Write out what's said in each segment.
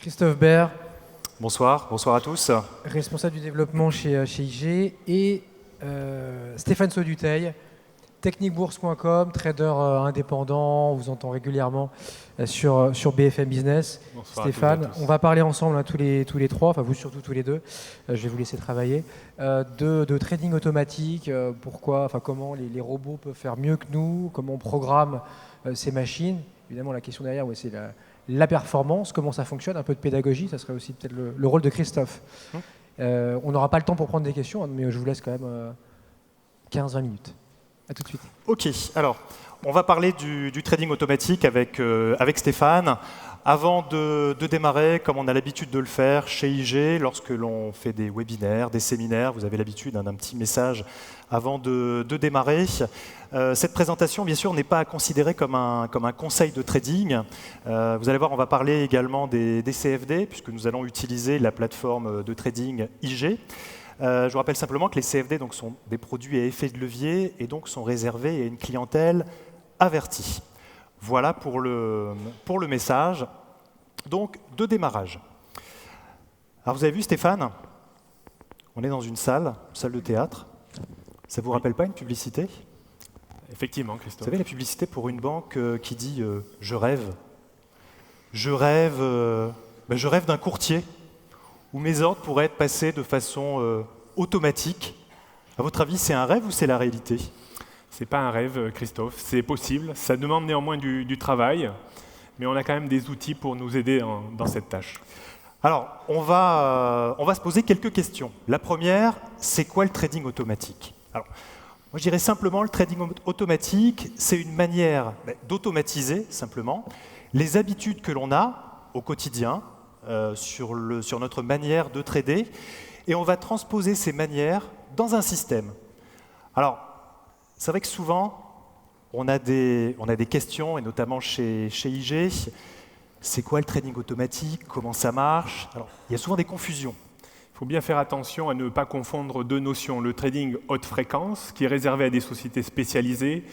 Christophe Baird, Bonsoir, bonsoir à tous. responsable du développement chez IG, et Stéphane Sauduteil, techniquebourse.com, trader indépendant, on vous entend régulièrement sur BFM Business. Bonsoir à toutes et Stéphane, à tous. on va parler ensemble tous les trois, enfin vous surtout tous les deux, je vais vous laisser travailler, de trading automatique, pourquoi, enfin comment les robots peuvent faire mieux que nous, comment on programme ces machines. Évidemment, la question derrière, ouais, c'est la performance, comment ça fonctionne, un peu de pédagogie, ça serait aussi peut-être le rôle de Christophe. On n'aura pas le temps pour prendre des questions, hein, mais je vous laisse quand même 15-20 minutes. À tout de suite. Ok, alors, on va parler du trading automatique avec Stéphane. Avant de démarrer, comme on a l'habitude de le faire chez IG, lorsque l'on fait des webinaires, des séminaires, vous avez l'habitude d'un petit message avant de démarrer. Cette présentation, bien sûr, n'est pas à considérer comme un conseil de trading. Vous allez voir, on va parler également des CFD, puisque nous allons utiliser la plateforme de trading IG. Je vous rappelle simplement que les CFD donc, sont des produits à effet de levier et donc sont réservés à une clientèle avertie. Voilà pour le message. Donc, de démarrage. Alors, vous avez vu, Stéphane, on est dans une salle de théâtre. Ça ne vous rappelle pas une publicité? Effectivement, Vous Christophe. savez, la publicité pour une banque qui dit « Je rêve ». Je rêve d'un courtier où mes ordres pourraient être passés de façon automatique. À votre avis, c'est un rêve ou c'est la réalité? C'est pas un rêve, Christophe. C'est possible. Ça demande néanmoins du travail, mais on a quand même des outils pour nous aider dans cette tâche. Alors, on va se poser quelques questions. La première, c'est quoi le trading automatique? Alors, moi, je dirais simplement, le trading automatique, c'est une manière d'automatiser simplement les habitudes que l'on a au quotidien sur notre manière de trader, et on va transposer ces manières dans un système. Alors, c'est vrai que souvent, on a des questions, et notamment chez IG. C'est quoi le trading automatique? Comment ça marche? Alors, il y a souvent des confusions. Il faut bien faire attention à ne pas confondre deux notions. Le trading haute fréquence, qui est réservé à des sociétés spécialisées.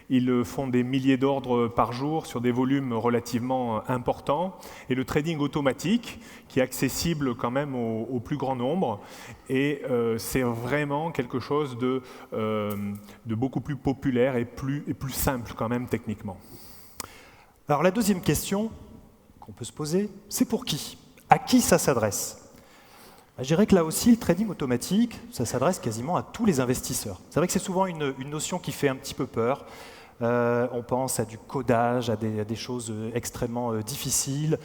Ils font des milliers d'ordres par jour sur des volumes relativement importants. Et le trading automatique, qui est accessible quand même au plus grand nombre. Et c'est vraiment quelque chose de beaucoup plus populaire et plus simple quand même techniquement. Alors la deuxième question qu'on peut se poser, c'est pour qui? À qui ça s'adresse? Je dirais que là aussi, le trading automatique, ça s'adresse quasiment à tous les investisseurs. C'est vrai que c'est souvent une notion qui fait un petit peu peur. On pense à du codage, à des choses extrêmement difficiles.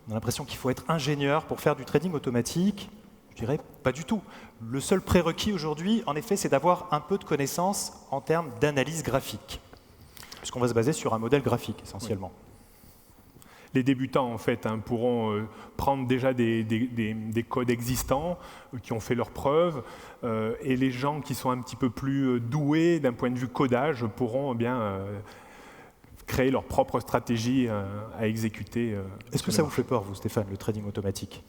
On a l'impression qu'il faut être ingénieur pour faire du trading automatique. Je dirais pas du tout. Le seul prérequis aujourd'hui, en effet, c'est d'avoir un peu de connaissances en termes d'analyse graphique, puisqu'on va se baser sur un modèle graphique essentiellement. Oui. Les débutants, en fait, pourront prendre déjà des codes existants qui ont fait leurs preuves, et les gens qui sont un petit peu plus doués d'un point de vue codage pourront créer leur propre stratégie à exécuter. Est-ce que ça vous fait peur, vous, Stéphane, le trading automatique?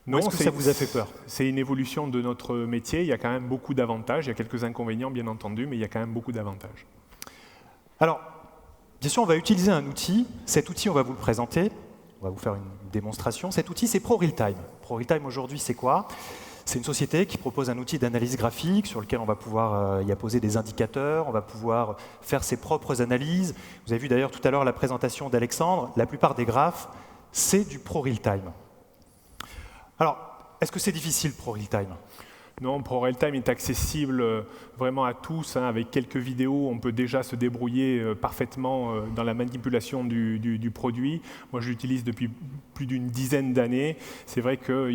Non, est-ce que ça vous a fait peur? C'est une évolution de notre métier. Il y a quand même beaucoup d'avantages. Il y a quelques inconvénients, bien entendu, mais il y a quand même beaucoup d'avantages. Alors, bien sûr, on va utiliser un outil. Cet outil, on va vous le présenter. On va vous faire une démonstration. Cet outil, c'est ProRealTime. ProRealTime, aujourd'hui, c'est quoi? C'est une société qui propose un outil d'analyse graphique sur lequel on va pouvoir y apposer des indicateurs, on va pouvoir faire ses propres analyses. Vous avez vu d'ailleurs tout à l'heure la présentation d'Alexandre. La plupart des graphes, c'est du ProRealTime. Alors, est-ce que c'est difficile, ProRealTime? Non, ProRealTime est accessible vraiment à tous. Avec quelques vidéos, on peut déjà se débrouiller parfaitement dans la manipulation du produit. Moi, je l'utilise depuis plus d'une dizaine d'années. C'est vrai que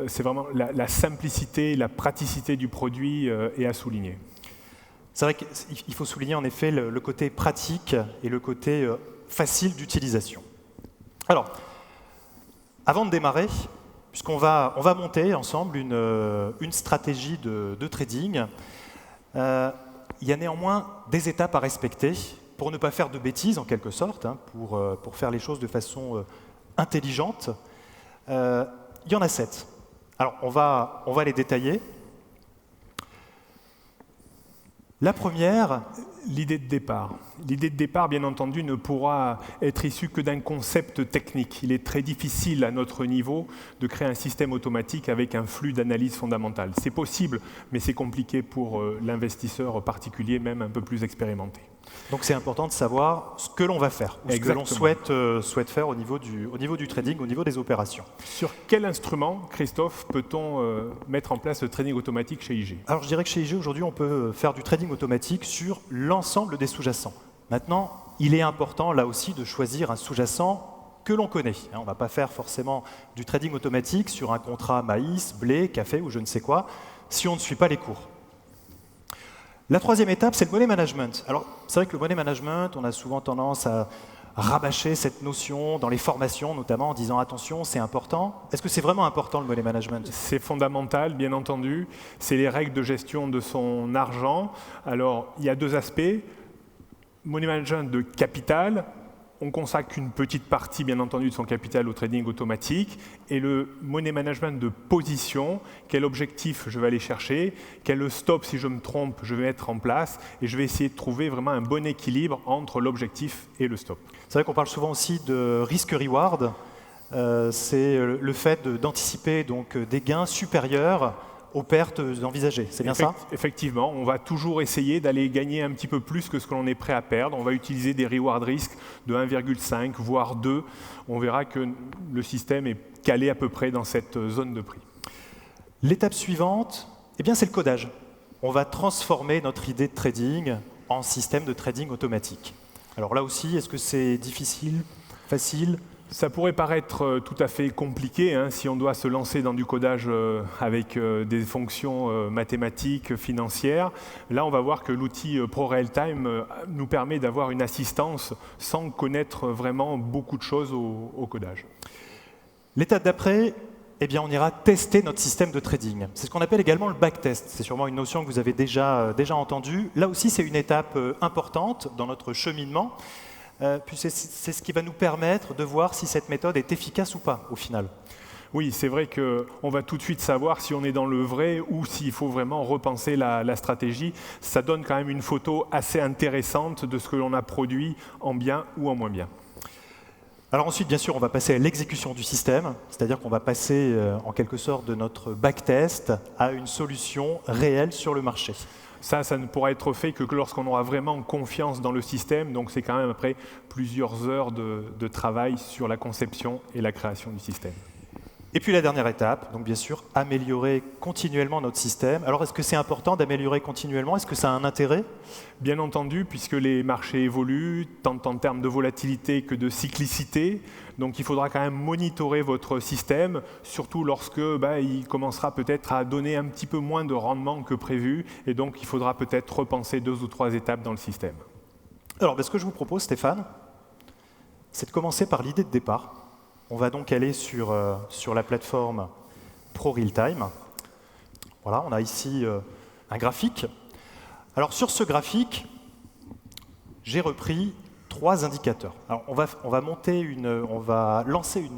c'est vraiment la simplicité, la praticité du produit est à souligner. C'est vrai qu'il faut souligner en effet le côté pratique et le côté facile d'utilisation. Alors, avant de démarrer, puisqu'on va monter ensemble une stratégie de trading, il y a néanmoins des étapes à respecter pour ne pas faire de bêtises en quelque sorte, pour faire les choses de façon intelligente. Il y en a 7. Alors on va les détailler. La première, l'idée de départ. L'idée de départ, bien entendu, ne pourra être issue que d'un concept technique. Il est très difficile à notre niveau de créer un système automatique avec un flux d'analyse fondamentale. C'est possible, mais c'est compliqué pour l'investisseur particulier, même un peu plus expérimenté. donc c'est important de savoir ce que l'on va faire, ou ce que l'on souhaite faire au niveau du trading, au niveau des opérations. Sur quel instrument, Christophe, peut-on mettre en place le trading automatique chez IG? Alors je dirais que chez IG, aujourd'hui, on peut faire du trading automatique sur l'ensemble des sous-jacents. Maintenant, il est important, là aussi, de choisir un sous-jacent que l'on connaît. On ne va pas faire forcément du trading automatique sur un contrat maïs, blé, café ou je ne sais quoi, si on ne suit pas les cours. La troisième étape, c'est le money management. Alors, c'est vrai que le money management, on a souvent tendance à rabâcher cette notion dans les formations, notamment en disant « attention, c'est important ». Est-ce que c'est vraiment important, le money management? C'est fondamental, bien entendu. C'est les règles de gestion de son argent. Alors, il y a deux aspects. Money management de capital, on consacre une petite partie, bien entendu, de son capital au trading automatique. Et le money management de position, quel objectif je vais aller chercher, quel stop, si je me trompe, je vais mettre en place. Et je vais essayer de trouver vraiment un bon équilibre entre l'objectif et le stop. C'est vrai qu'on parle souvent aussi de risk-reward. C'est le fait d'anticiper donc des gains supérieurs aux pertes envisagées. C'est bien ça? Effectivement, on va toujours essayer d'aller gagner un petit peu plus que ce que l'on est prêt à perdre. On va utiliser des reward risks de 1,5 voire 2. On verra que le système est calé à peu près dans cette zone de prix. L'étape suivante, eh bien, c'est le codage. On va transformer notre idée de trading en système de trading automatique. Alors là aussi, est-ce que c'est difficile, facile? Ça pourrait paraître tout à fait compliqué si on doit se lancer dans du codage avec des fonctions mathématiques, financières. Là, on va voir que l'outil ProRealTime nous permet d'avoir une assistance sans connaître vraiment beaucoup de choses au codage. L'étape d'après, eh bien, on ira tester notre système de trading. C'est ce qu'on appelle également le backtest. C'est sûrement une notion que vous avez déjà entendue. Là aussi, c'est une étape importante dans notre cheminement. Puis c'est ce qui va nous permettre de voir si cette méthode est efficace ou pas, au final. Oui, c'est vrai qu'on va tout de suite savoir si on est dans le vrai ou s'il faut vraiment repenser la stratégie. Ça donne quand même une photo assez intéressante de ce que l'on a produit en bien ou en moins bien. Alors ensuite, bien sûr, on va passer à l'exécution du système, c'est-à-dire qu'on va passer en quelque sorte de notre backtest à une solution réelle sur le marché. Ça ne pourra être fait que lorsqu'on aura vraiment confiance dans le système. Donc c'est quand même après plusieurs heures de travail sur la conception et la création du système. Et puis la dernière étape, donc bien sûr, améliorer continuellement notre système. Alors est-ce que c'est important d'améliorer continuellement? Est-ce que ça a un intérêt? Bien entendu, puisque les marchés évoluent, tant en termes de volatilité que de cyclicité. Donc il faudra quand même monitorer votre système, surtout lorsque il commencera peut-être à donner un petit peu moins de rendement que prévu. Et donc il faudra peut-être repenser 2 ou 3 étapes dans le système. Alors ce que je vous propose, Stéphane, c'est de commencer par l'idée de départ. On va donc aller sur la plateforme ProRealTime. Voilà, on a ici un graphique. Alors sur ce graphique, j'ai repris 3 indicateurs. Alors on va lancer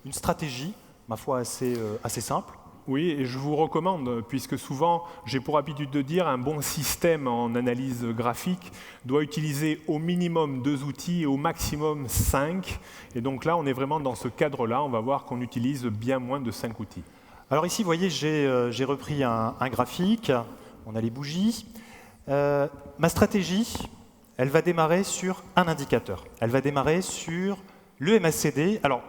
une stratégie, ma foi assez simple. Oui, et je vous recommande, puisque souvent, j'ai pour habitude de dire, un bon système en analyse graphique doit utiliser au minimum 2 outils et au maximum 5. Et donc là, on est vraiment dans ce cadre-là. On va voir qu'on utilise bien moins de 5 outils. Alors ici, vous voyez, j'ai repris un graphique. On a les bougies. Ma stratégie, elle va démarrer sur un indicateur. Elle va démarrer sur le MACD. Alors,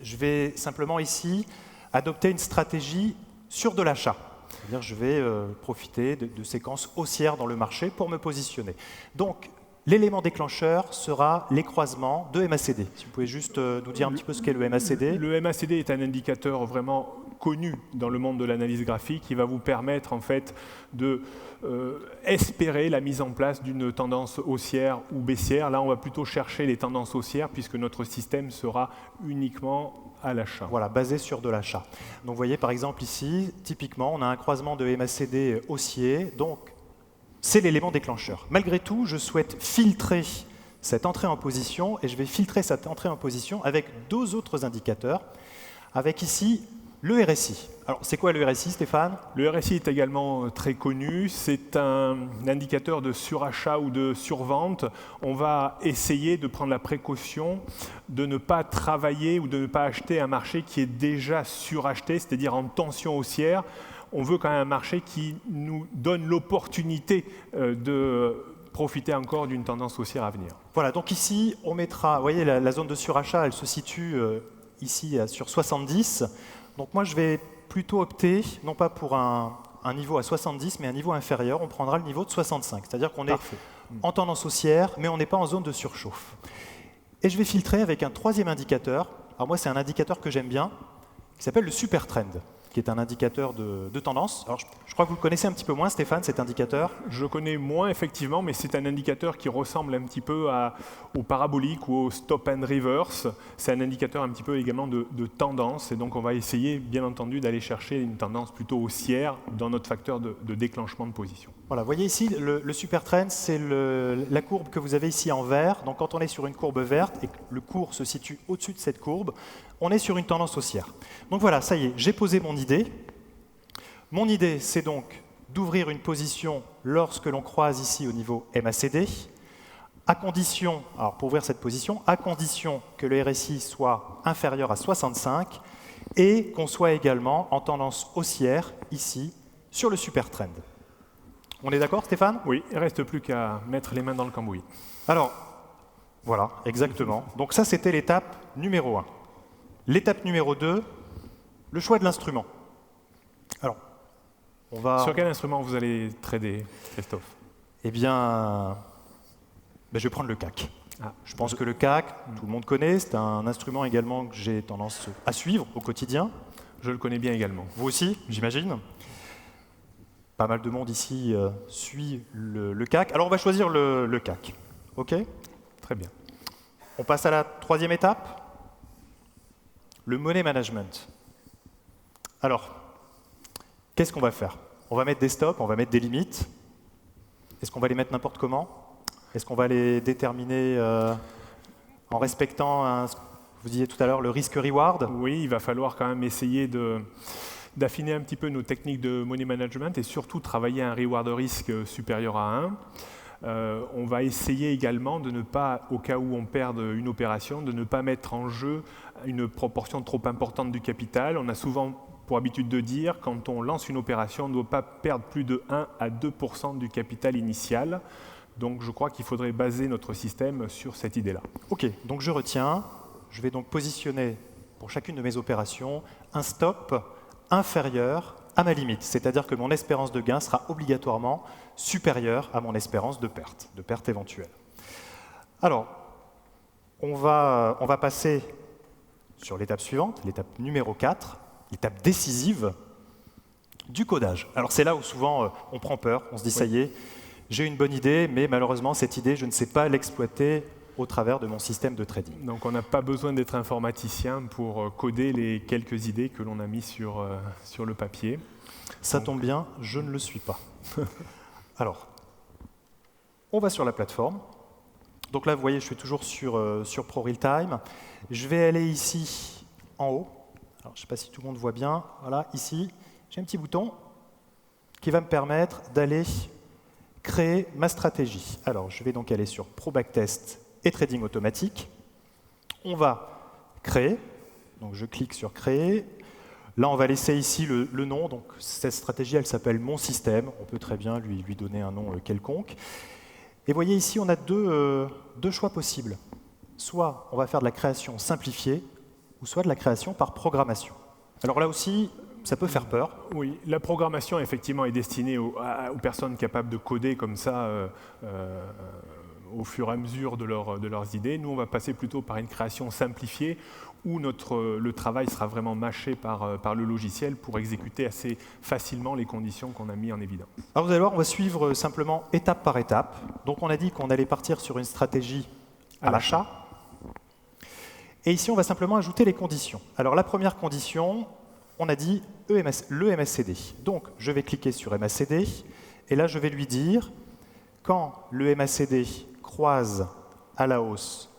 je vais simplement ici adopter une stratégie sur de l'achat. C'est-à-dire je vais profiter de séquences haussières dans le marché pour me positionner. Donc, l'élément déclencheur sera les croisements de MACD. Si vous pouvez juste nous dire un petit peu ce qu'est le MACD. Le MACD est un indicateur vraiment connu dans le monde de l'analyse graphique qui va vous permettre en fait de espérer la mise en place d'une tendance haussière ou baissière. Là, on va plutôt chercher les tendances haussières puisque notre système sera uniquement à l'achat. Voilà, basé sur de l'achat. Donc vous voyez par exemple ici, typiquement, on a un croisement de MACD haussier, donc c'est l'élément déclencheur. Malgré tout, je souhaite filtrer cette entrée en position et je vais filtrer cette entrée en position avec 2 autres indicateurs, avec ici Le RSI. Alors, c'est quoi le RSI, Stéphane? Le RSI est également très connu. C'est un indicateur de surachat ou de survente. On va essayer de prendre la précaution de ne pas travailler ou de ne pas acheter un marché qui est déjà suracheté, c'est-à-dire en tension haussière. On veut quand même un marché qui nous donne l'opportunité de profiter encore d'une tendance haussière à venir. Voilà, donc ici, on mettra, vous voyez, la zone de surachat, elle se situe ici sur 70. Donc moi, je vais plutôt opter, non pas pour un niveau à 70, mais un niveau inférieur. On prendra le niveau de 65. C'est-à-dire qu'on est en tendance haussière, mais on n'est pas en zone de surchauffe. Et je vais filtrer avec un troisième indicateur. Alors moi, c'est un indicateur que j'aime bien, qui s'appelle le Super Trend, qui est un indicateur de tendance. Alors je crois que vous le connaissez un petit peu moins, Stéphane, cet indicateur. Je connais moins, effectivement, mais c'est un indicateur qui ressemble un petit peu au parabolique ou au stop and reverse. C'est un indicateur un petit peu également de tendance, et donc on va essayer, bien entendu, d'aller chercher une tendance plutôt haussière dans notre facteur de déclenchement de position. Voilà, vous voyez ici, le Super Trend, c'est la courbe que vous avez ici en vert. Donc quand on est sur une courbe verte et que le cours se situe au-dessus de cette courbe, on est sur une tendance haussière. Donc voilà, ça y est, j'ai posé mon idée. Mon idée, c'est donc d'ouvrir une position lorsque l'on croise ici au niveau MACD, à condition, alors pour ouvrir cette position, à condition que le RSI soit inférieur à 65 et qu'on soit également en tendance haussière ici sur le Super Trend. On est d'accord, Stéphane? Oui, il ne reste plus qu'à mettre les mains dans le cambouis. Alors, voilà, exactement. Donc ça, c'était l'étape numéro 1. L'étape numéro 2, le choix de l'instrument. Alors, on va... Sur quel instrument vous allez trader, Christophe? Eh bien, je vais prendre le CAC. Je pense que le CAC, tout le monde connaît, c'est un instrument également que j'ai tendance à suivre au quotidien. Je le connais bien également. Vous aussi, j'imagine. Pas mal de monde ici suit le CAC. Alors, on va choisir le CAC. OK? Très bien. On passe à la troisième étape. Le money management. Alors, qu'est-ce qu'on va faire? On va mettre des stops, on va mettre des limites. Est-ce qu'on va les mettre n'importe comment? Est-ce qu'on va les déterminer en respectant, vous disiez tout à l'heure, le risque-reward? Oui, il va falloir quand même essayer d'affiner un petit peu nos techniques de money management et surtout travailler un reward de risque supérieur à 1. On va essayer également de ne pas, au cas où on perde une opération, de ne pas mettre en jeu une proportion trop importante du capital. On a souvent pour habitude de dire, quand on lance une opération, on ne doit pas perdre plus de 1 à 2% du capital initial. Donc je crois qu'il faudrait baser notre système sur cette idée-là. OK, donc je retiens. Je vais donc positionner pour chacune de mes opérations un stop inférieur à ma limite. C'est-à-dire que mon espérance de gain sera obligatoirement supérieure à mon espérance de perte éventuelle. Alors, on va passer sur l'étape suivante, l'étape numéro 4, l'étape décisive du codage. Alors c'est là où souvent on prend peur, on se dit ça y est, j'ai une bonne idée, mais malheureusement cette idée, je ne sais pas l'exploiter au travers de mon système de trading. Donc on n'a pas besoin d'être informaticien pour coder les quelques idées que l'on a mises sur le papier. Ça tombe bien, je ne le suis pas. Alors, on va sur la plateforme. Donc là, vous voyez, je suis toujours sur ProRealTime. Je vais aller ici, en haut. Alors, je ne sais pas si tout le monde voit bien. Voilà, ici, j'ai un petit bouton qui va me permettre d'aller créer ma stratégie. Alors, je vais donc aller sur ProBacktest et Trading automatique. On va créer. Donc, je clique sur Créer. Là, on va laisser ici le nom. Donc, cette stratégie, elle s'appelle Mon système. On peut très bien lui donner un nom quelconque. Et vous voyez ici, on a deux choix possibles. Soit on va faire de la création simplifiée, ou soit de la création par programmation. Alors là aussi, ça peut faire peur. Oui, la programmation, effectivement, est destinée aux personnes capables de coder comme ça au fur et à mesure de leurs idées. Nous, on va passer plutôt par une création simplifiée où le travail sera vraiment mâché par le logiciel pour exécuter assez facilement les conditions qu'on a mis en évidence. Alors vous allez voir, on va suivre simplement étape par étape. Donc on a dit qu'on allait partir sur une stratégie à l'achat. Et ici, on va simplement ajouter les conditions. Alors la première condition, on a dit le MACD. Donc je vais cliquer sur MACD, et là je vais lui dire, quand le MACD croise à la hausse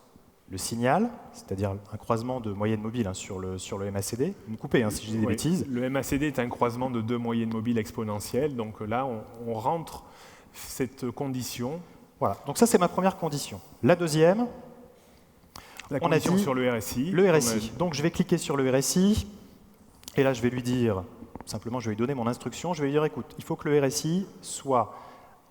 le signal, c'est-à-dire un croisement de moyenne mobile sur le MACD. Vous me coupez si je dis des bêtises. Le MACD est un croisement de deux moyennes mobiles exponentielles. Donc là, on rentre cette condition. Voilà, donc ça c'est ma première condition. La deuxième, la condition sur le RSI. Le RSI. Donc je vais cliquer sur le RSI, et là je vais lui dire, simplement je vais lui donner mon instruction, je vais lui dire, écoute, il faut que le RSI soit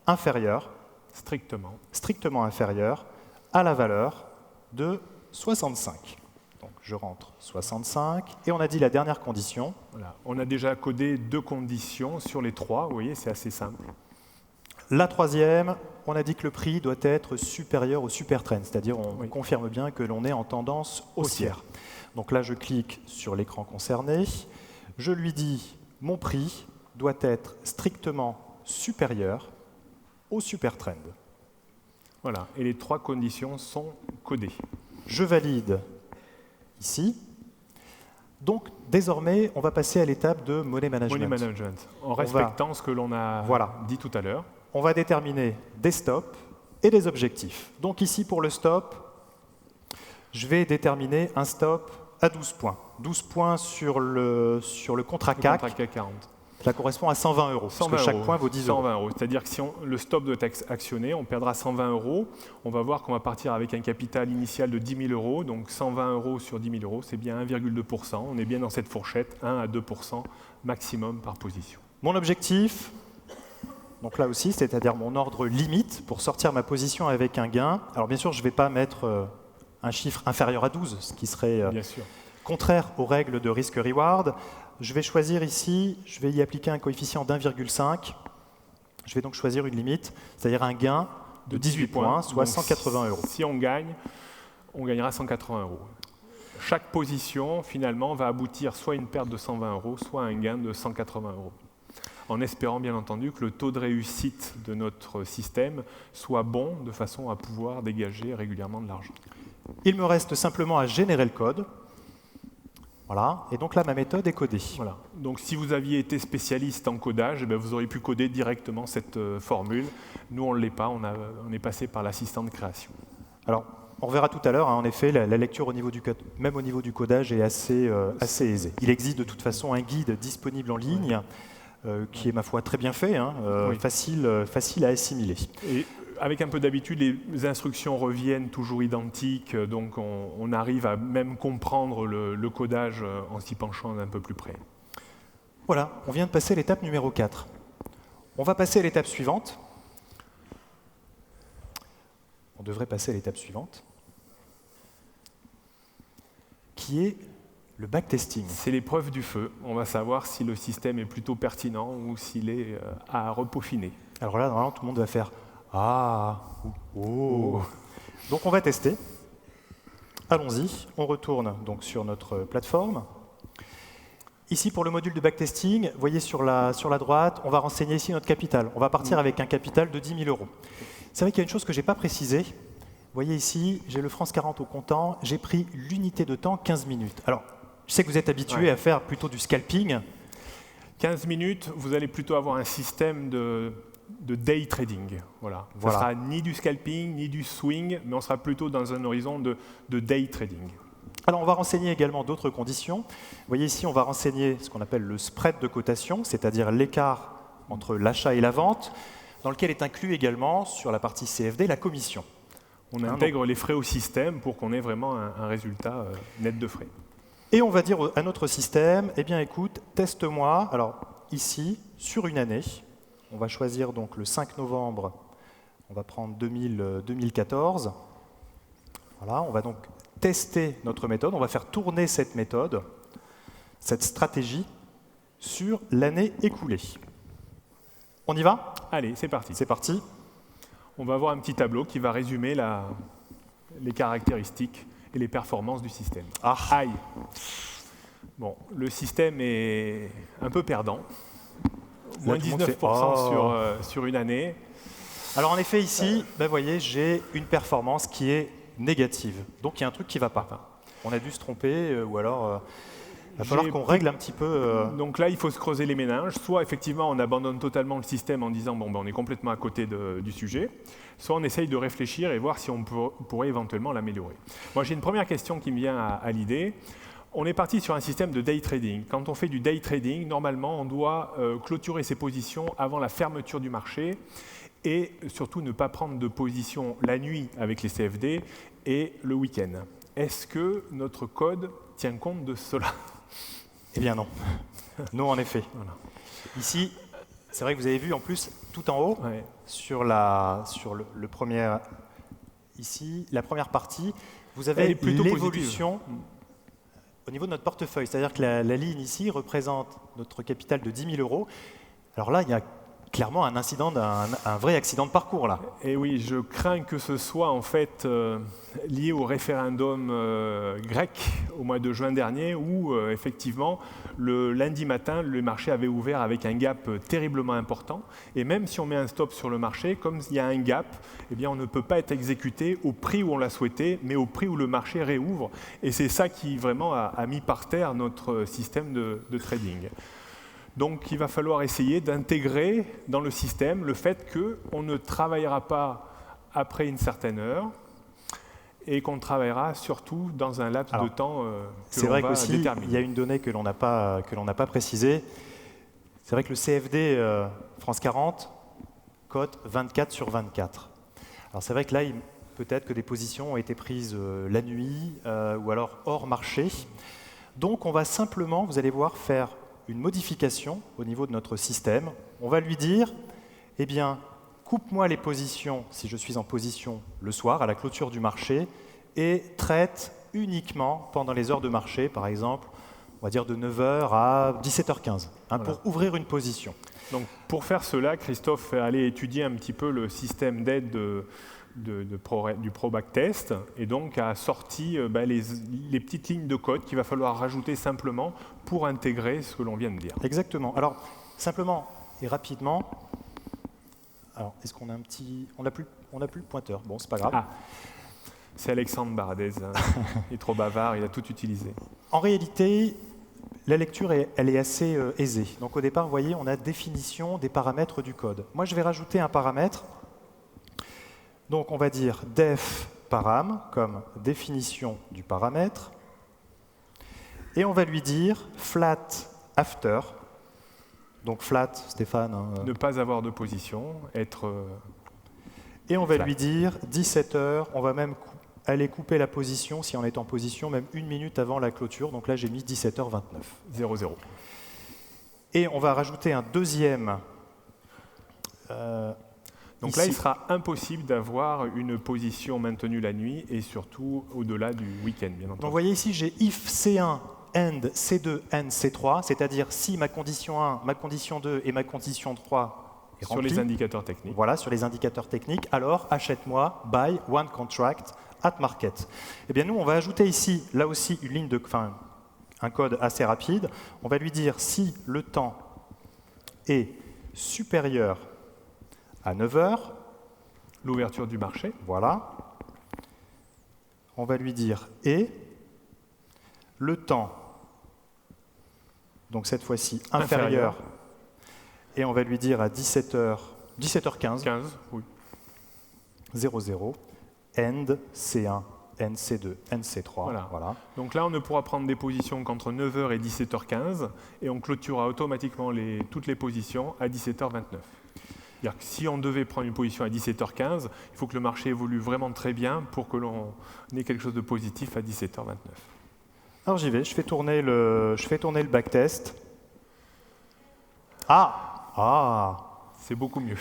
inférieur, strictement inférieur, à la valeur de 65. Donc je rentre 65, et on a dit la dernière condition. Voilà. On a déjà codé 2 conditions sur les 3, vous voyez, c'est assez simple. La troisième, on a dit que le prix doit être supérieur au super trend, c'est-à-dire on confirme bien que l'on est en tendance haussière. Donc là, je clique sur l'écran concerné, je lui dis mon prix doit être strictement supérieur au super trend. Voilà, et les 3 conditions sont codées. Je valide ici. Donc, désormais, on va passer à l'étape de Money Management. En respectant ce que l'on a dit tout à l'heure. On va déterminer des stops et des objectifs. Donc ici, pour le stop, je vais déterminer un stop à 12 points. 12 points sur le contrat CAC. Contrat CAC 40. Ça correspond à 120 euros, parce que chaque point vaut 10 euros. 120 euros. C'est-à-dire que si le stop doit être actionné, on perdra 120 euros. On va voir qu'on va partir avec un capital initial de 10 000 euros. Donc 120 euros sur 10 000 euros, c'est bien 1,2%. On est bien dans cette fourchette, 1 à 2% maximum par position. Mon objectif, donc là aussi, c'est-à-dire mon ordre limite pour sortir ma position avec un gain. Alors bien sûr, je ne vais pas mettre un chiffre inférieur à 12, ce qui serait contraire aux règles de risk-reward. Je vais choisir ici, je vais y appliquer un coefficient d'1,5. Je vais donc choisir une limite, c'est-à-dire un gain de 18 points, soit donc 180 euros. Si on gagne, on gagnera 180 euros. Chaque position, finalement, va aboutir soit à une perte de 120 euros, soit à un gain de 180 euros. En espérant, bien entendu, que le taux de réussite de notre système soit bon, de façon à pouvoir dégager régulièrement de l'argent. Il me reste simplement à générer le code. Voilà, et donc là, ma méthode est codée. Voilà. Donc si vous aviez été spécialiste en codage, eh bien, vous auriez pu coder directement cette formule. Nous, on ne l'est pas, on est passé par l'assistant de création. Alors, on verra tout à l'heure, en effet, la lecture au niveau du code, même au niveau du codage, est assez aisée. Il existe de toute façon un guide disponible en ligne, qui est, ma foi, très bien fait, facile à assimiler. Et avec un peu d'habitude, les instructions reviennent toujours identiques, donc on arrive à même comprendre le codage en s'y penchant d'un peu plus près. Voilà, on vient de passer l'étape numéro 4. On va passer à l'étape suivante. On devrait passer à l'étape suivante, qui est le backtesting. C'est l'épreuve du feu. On va savoir si le système est plutôt pertinent ou s'il est à repeaufiner. Alors là, normalement, tout le monde va faire « Ah !» ou « Oh !» Donc on va tester. Allons-y. On retourne donc sur notre plateforme. Ici, pour le module de backtesting, vous voyez sur la droite, on va renseigner ici notre capital. On va partir avec un capital de 10 000 euros. C'est vrai qu'il y a une chose que je n'ai pas précisée. Vous voyez ici, j'ai le France 40 au comptant. J'ai pris l'unité de temps 15 minutes. Alors, je sais que vous êtes habitué à faire plutôt du scalping. 15 minutes, vous allez plutôt avoir un système de day trading. Voilà. Ça ne sera ni du scalping, ni du swing, mais on sera plutôt dans un horizon de day trading. Alors, on va renseigner également d'autres conditions. Vous voyez ici, on va renseigner ce qu'on appelle le spread de cotation, c'est-à-dire l'écart entre l'achat et la vente, dans lequel est inclus également, sur la partie CFD, la commission. On intègre les frais au système pour qu'on ait vraiment un résultat net de frais. Et on va dire à notre système, eh bien écoute, teste-moi, alors ici, sur une année, on va choisir donc le 5 novembre, on va prendre 2014, voilà, on va donc tester notre méthode, on va faire tourner cette méthode, cette stratégie, sur l'année écoulée. On y va? Allez, c'est parti. C'est parti. On va avoir un petit tableau qui va résumer les caractéristiques et les performances du système. Ah. Aïe. Bon, le système est un peu perdant. Moins 19% sur une année. Alors en effet, ici, vous voyez, j'ai une performance qui est négative. Donc il y a un truc qui ne va pas. On a dû se tromper, ou alors Il va falloir qu'on règle un petit peu... Donc là, il faut se creuser les méninges. Soit effectivement, on abandonne totalement le système en disant bon, ben, on est complètement à côté du sujet, soit on essaye de réfléchir et voir si on pourrait éventuellement l'améliorer. Moi, j'ai une première question qui me vient à l'idée. On est parti sur un système de day trading. Quand on fait du day trading, normalement, on doit clôturer ses positions avant la fermeture du marché et surtout ne pas prendre de position la nuit avec les CFD et le week-end. Est-ce que notre code tient compte de cela? Eh bien non. Non, en effet. Voilà. Ici, c'est vrai que vous avez vu en plus tout en haut, Ouais. sur le premier, ici, la première partie, vous avez l'évolution au niveau de notre portefeuille. C'est-à-dire que la ligne ici représente notre capital de 10 000 €. Alors là, il y a clairement un vrai accident de parcours là. Et oui, je crains que ce soit en fait lié au référendum grec au mois de juin dernier où effectivement le lundi matin le marché avait ouvert avec un gap terriblement important et même si on met un stop sur le marché, comme il y a un gap, eh bien on ne peut pas être exécuté au prix où on l'a souhaité mais au prix où le marché réouvre et c'est ça qui vraiment a mis par terre notre système de trading. Donc il va falloir essayer d'intégrer dans le système le fait qu'on ne travaillera pas après une certaine heure et qu'on travaillera surtout dans un laps de temps que l'on va déterminer. C'est vrai qu'aussi, il y a une donnée que l'on n'a pas précisée. C'est vrai que le CFD France 40 cote 24 sur 24. Alors c'est vrai que là, peut-être que des positions ont été prises la nuit ou alors hors marché. Donc on va simplement, vous allez voir, faire une modification au niveau de notre système. On va lui dire, eh bien, coupe-moi les positions si je suis en position le soir, à la clôture du marché, et traite uniquement pendant les heures de marché, par exemple, on va dire de 9h à 17h15, Voilà. pour ouvrir une position. Donc pour faire cela, Christophe est allé étudier un petit peu le système d'aide du ProBacktest et donc a sorti les petites lignes de code qu'il va falloir rajouter simplement pour intégrer ce que l'on vient de dire. Exactement. Alors, simplement et rapidement, alors, est-ce qu'on a un petit... On n'a plus le pointeur. Bon, c'est pas grave. Ah, c'est Alexandre Baradez. Hein. Il est trop bavard, il a tout utilisé. En réalité, la lecture, elle est assez aisée. Donc au départ, vous voyez, on a définition des paramètres du code. Moi, je vais rajouter un paramètre. Donc on va dire def param comme définition du paramètre. Et on va lui dire flat after. Donc flat, Stéphane. Ne pas avoir de position, être... et on va flat. lui dire 17h, on va même aller couper la position si on est en position même 1 minute avant la clôture. Donc là, j'ai mis 17h29. 0,0. Et on va rajouter un deuxième... Donc ici. là, il sera impossible d'avoir une position maintenue la nuit et surtout au-delà du week-end, bien entendu. Donc vous voyez ici, j'ai if C1, end C2, end C3, c'est-à-dire si ma condition 1, ma condition 2 et ma condition 3 est Sur remplie, les indicateurs techniques. voilà, sur les indicateurs techniques, alors achète-moi, buy one contract at market. Eh bien nous, on va ajouter ici, là aussi, un code assez rapide. On va lui dire si le temps est supérieur à 9h, L'ouverture du marché. voilà. On va lui dire et le temps, donc cette fois-ci inférieur, et on va lui dire à 17h15, 15, oui. 00, end C1, end C2, end C3. Voilà. Donc là, on ne pourra prendre des positions qu'entre 9h et 17h15 et on clôturera automatiquement toutes les positions à 17h29. C'est-à-dire que si on devait prendre une position à 17h15, il faut que le marché évolue vraiment très bien pour que l'on ait quelque chose de positif à 17h29. Alors j'y vais, je fais tourner le backtest. Ah C'est beaucoup mieux.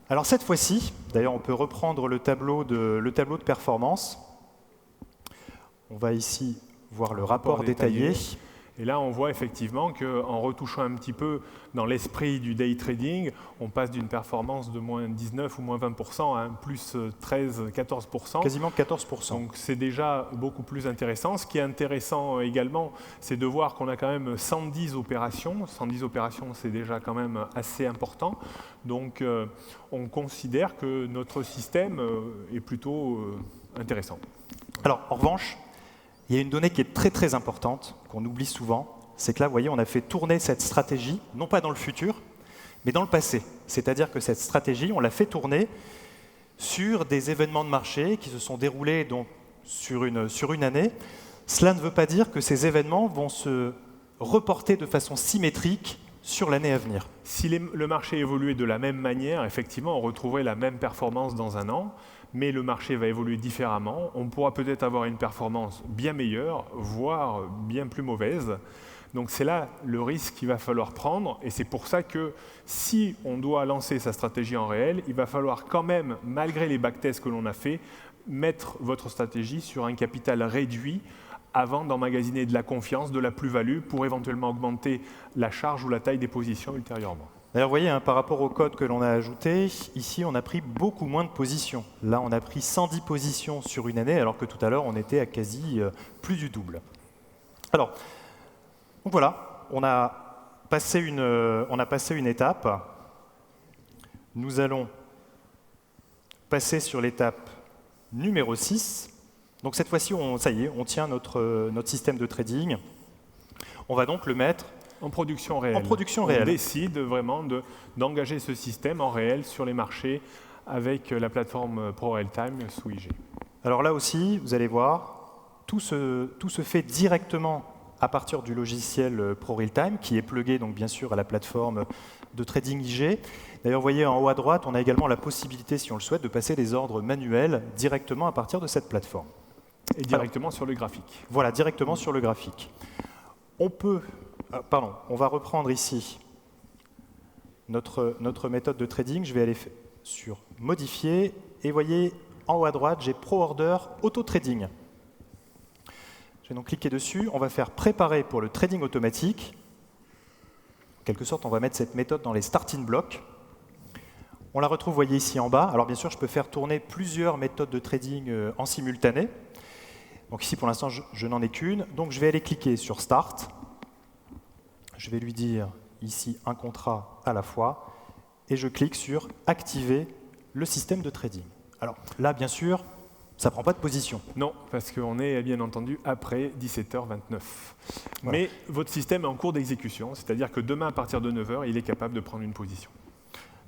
Alors cette fois-ci, d'ailleurs on peut reprendre le tableau de performance. On va ici voir le rapport détaillé. Et là, on voit effectivement qu'en retouchant un petit peu dans l'esprit du day trading, on passe d'une performance de moins 19 ou moins 20% à un plus 13, 14%. Quasiment 14%. Donc c'est déjà beaucoup plus intéressant. Ce qui est intéressant également, c'est de voir qu'on a quand même 110 opérations. 110 opérations, c'est déjà quand même assez important. Donc on considère que notre système est plutôt intéressant. Alors en revanche, Il y a une donnée qui est très très importante, qu'on oublie souvent, c'est que là, vous voyez, on a fait tourner cette stratégie, non pas dans le futur, mais dans le passé. C'est-à-dire que cette stratégie, on l'a fait tourner sur des événements de marché qui se sont déroulés donc, sur une année. Cela ne veut pas dire que ces événements vont se reporter de façon symétrique sur l'année à venir. Si le marché évoluait de la même manière, effectivement, on retrouverait la même performance dans un an, mais le marché va évoluer différemment. On pourra peut-être avoir une performance bien meilleure, voire bien plus mauvaise. Donc c'est là le risque qu'il va falloir prendre, et c'est pour ça que si on doit lancer sa stratégie en réel, il va falloir quand même, malgré les backtests que l'on a fait, mettre votre stratégie sur un capital réduit avant d'emmagasiner de la confiance, de la plus-value, pour éventuellement augmenter la charge ou la taille des positions ultérieurement. D'ailleurs, vous voyez, hein, par rapport au code que l'on a ajouté, ici, on a pris beaucoup moins de positions. Là, on a pris 110 positions sur une année, alors que tout à l'heure, on était à quasi plus du double. Alors, donc voilà, on a passé une étape. Nous allons passer sur l'étape numéro 6. Donc cette fois-ci, ça y est, on tient notre système de trading. On va donc le mettre en production réelle. On décide vraiment d'engager ce système en réel sur les marchés avec la plateforme ProRealTime sous IG. Alors là aussi, vous allez voir, tout se fait directement à partir du logiciel ProRealTime, qui est plugué donc bien sûr à la plateforme de trading IG. D'ailleurs, vous voyez en haut à droite, on a également la possibilité, si on le souhaite, de passer des ordres manuels directement à partir de cette plateforme. Et directement sur le graphique. Voilà, directement sur le graphique. On va reprendre ici notre méthode de trading. Je vais aller sur Modifier, et vous voyez en haut à droite, j'ai ProOrder Auto Trading. Je vais donc cliquer dessus. On va faire Préparer pour le trading automatique. En quelque sorte, on va mettre cette méthode dans les starting blocks. On la retrouve, vous voyez, ici en bas. Alors bien sûr, je peux faire tourner plusieurs méthodes de trading en simultané. Donc ici, pour l'instant, je n'en ai qu'une. Donc je vais aller cliquer sur Start. Je vais lui dire ici un contrat à la fois. Et je clique sur Activer le système de trading. Alors là, bien sûr, ça ne prend pas de position. Non, parce qu'on est bien entendu après 17h29. Voilà. Mais votre système est en cours d'exécution, c'est-à-dire que demain, à partir de 9h, il est capable de prendre une position.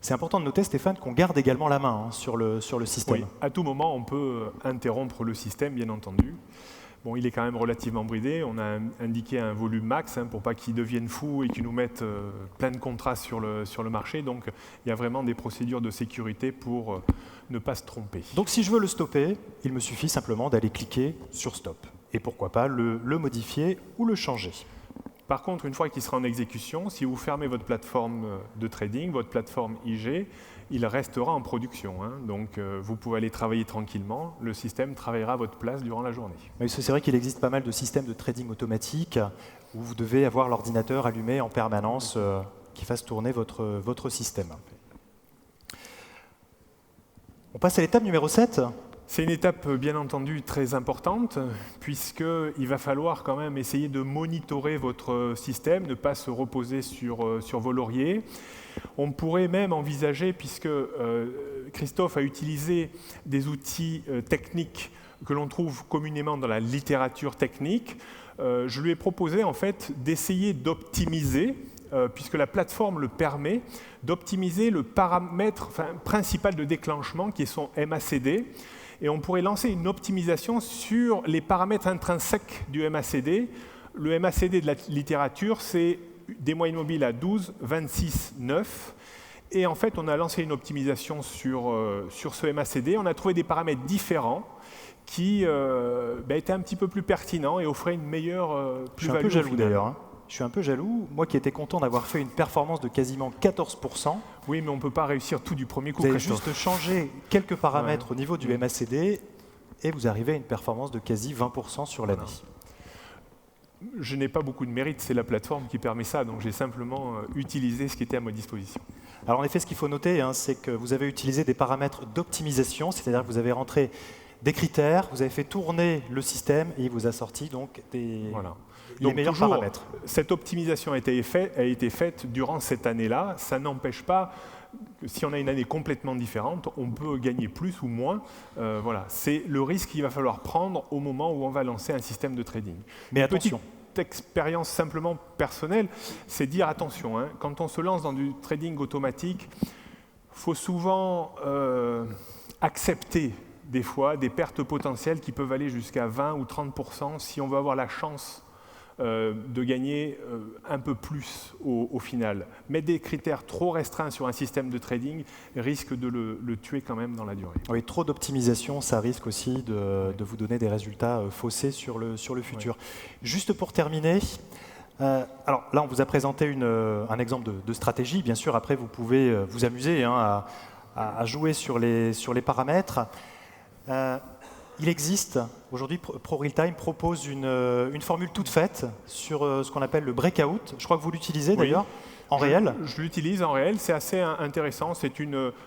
C'est important de noter, Stéphane, qu'on garde également la main sur le système. Oui, à tout moment, on peut interrompre le système, bien entendu. Bon, il est quand même relativement bridé. On a indiqué un volume max pour pas qu'il devienne fou et qu'il nous mette plein de contrats sur le marché. Donc, il y a vraiment des procédures de sécurité pour ne pas se tromper. Donc, si je veux le stopper, il me suffit simplement d'aller cliquer sur Stop. Et pourquoi pas le modifier ou le changer. Par contre, une fois qu'il sera en exécution, si vous fermez votre plateforme de trading, votre plateforme IG, il restera en production. Donc, vous pouvez aller travailler tranquillement. Le système travaillera à votre place durant la journée. Oui, c'est vrai qu'il existe pas mal de systèmes de trading automatique où vous devez avoir l'ordinateur allumé en permanence qui fasse tourner votre système. On passe à l'étape numéro 7. C'est une étape bien entendu très importante puisqu'il va falloir quand même essayer de monitorer votre système, ne pas se reposer sur vos lauriers. On pourrait même envisager, puisque Christophe a utilisé des outils techniques que l'on trouve communément dans la littérature technique, je lui ai proposé en fait d'essayer d'optimiser, puisque la plateforme le permet, d'optimiser le paramètre principal de déclenchement qui est son MACD. Et on pourrait lancer une optimisation sur les paramètres intrinsèques du MACD. Le MACD de la littérature, c'est des moyennes mobiles à 12, 26, 9. Et en fait, on a lancé une optimisation sur ce MACD. On a trouvé des paramètres différents qui étaient un petit peu plus pertinents et offraient une meilleure plus-value. Je suis un peu jaloux d'ailleurs. Je suis un peu jaloux. Moi qui étais content d'avoir fait une performance de quasiment 14%. Oui, mais on ne peut pas réussir tout du premier coup. Vous avez juste changé quelques paramètres au niveau du MACD et vous arrivez à une performance de quasi 20% sur l'année. Je n'ai pas beaucoup de mérite, c'est la plateforme qui permet ça, donc j'ai simplement utilisé ce qui était à ma disposition. Alors en effet, ce qu'il faut noter, c'est que vous avez utilisé des paramètres d'optimisation, c'est-à-dire que vous avez rentré des critères, vous avez fait tourner le système et il vous a sorti donc les meilleurs paramètres. Cette optimisation a été faite durant cette année-là. Ça n'empêche pas si on a une année complètement différente, on peut gagner plus ou moins. Voilà, c'est le risque qu'il va falloir prendre au moment où on va lancer un système de trading. Mais attention. Petite expérience simplement personnelle, c'est dire attention, hein, quand on se lance dans du trading automatique, il faut souvent accepter des fois des pertes potentielles qui peuvent aller jusqu'à 20 ou 30% si on veut avoir la chance de gagner un peu plus au final. Mais des critères trop restreints sur un système de trading risquent de le tuer quand même dans la durée. Oui, trop d'optimisation, ça risque aussi de vous donner des résultats faussés sur le futur. Oui. Juste pour terminer, alors là on vous a présenté un exemple de stratégie. Bien sûr, après vous pouvez vous amuser hein, à jouer sur les paramètres. Il existe, aujourd'hui, ProRealTime propose une formule toute faite sur ce qu'on appelle le breakout. Je crois que vous l'utilisez d'ailleurs en réel. Je l'utilise en réel, c'est assez intéressant. C'est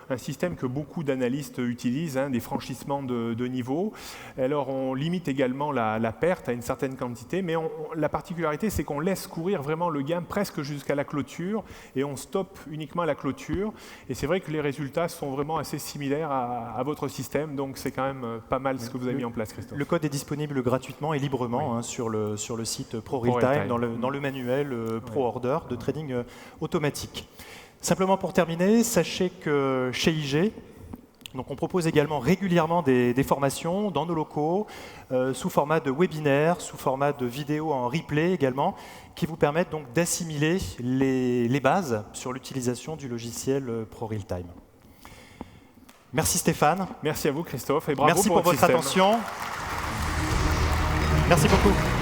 un système que beaucoup d'analystes utilisent, hein, des franchissements de niveau. Alors on limite également la perte à une certaine quantité, mais la particularité c'est qu'on laisse courir vraiment le gain presque jusqu'à la clôture et on stoppe uniquement à la clôture. Et c'est vrai que les résultats sont vraiment assez similaires à votre système, donc c'est quand même pas mal ce que vous avez mis en place, Christophe. Le code est disponible gratuitement et librement hein, sur le site ProRealTime, dans le manuel ProOrder de trading automatique. Simplement pour terminer, sachez que chez IG, donc on propose également régulièrement des formations dans nos locaux, sous format de webinaire, sous format de vidéo en replay également, qui vous permettent donc d'assimiler les bases sur l'utilisation du logiciel ProRealTime. Merci Stéphane. Merci à vous Christophe et bravo Merci pour votre système. attention. Merci beaucoup.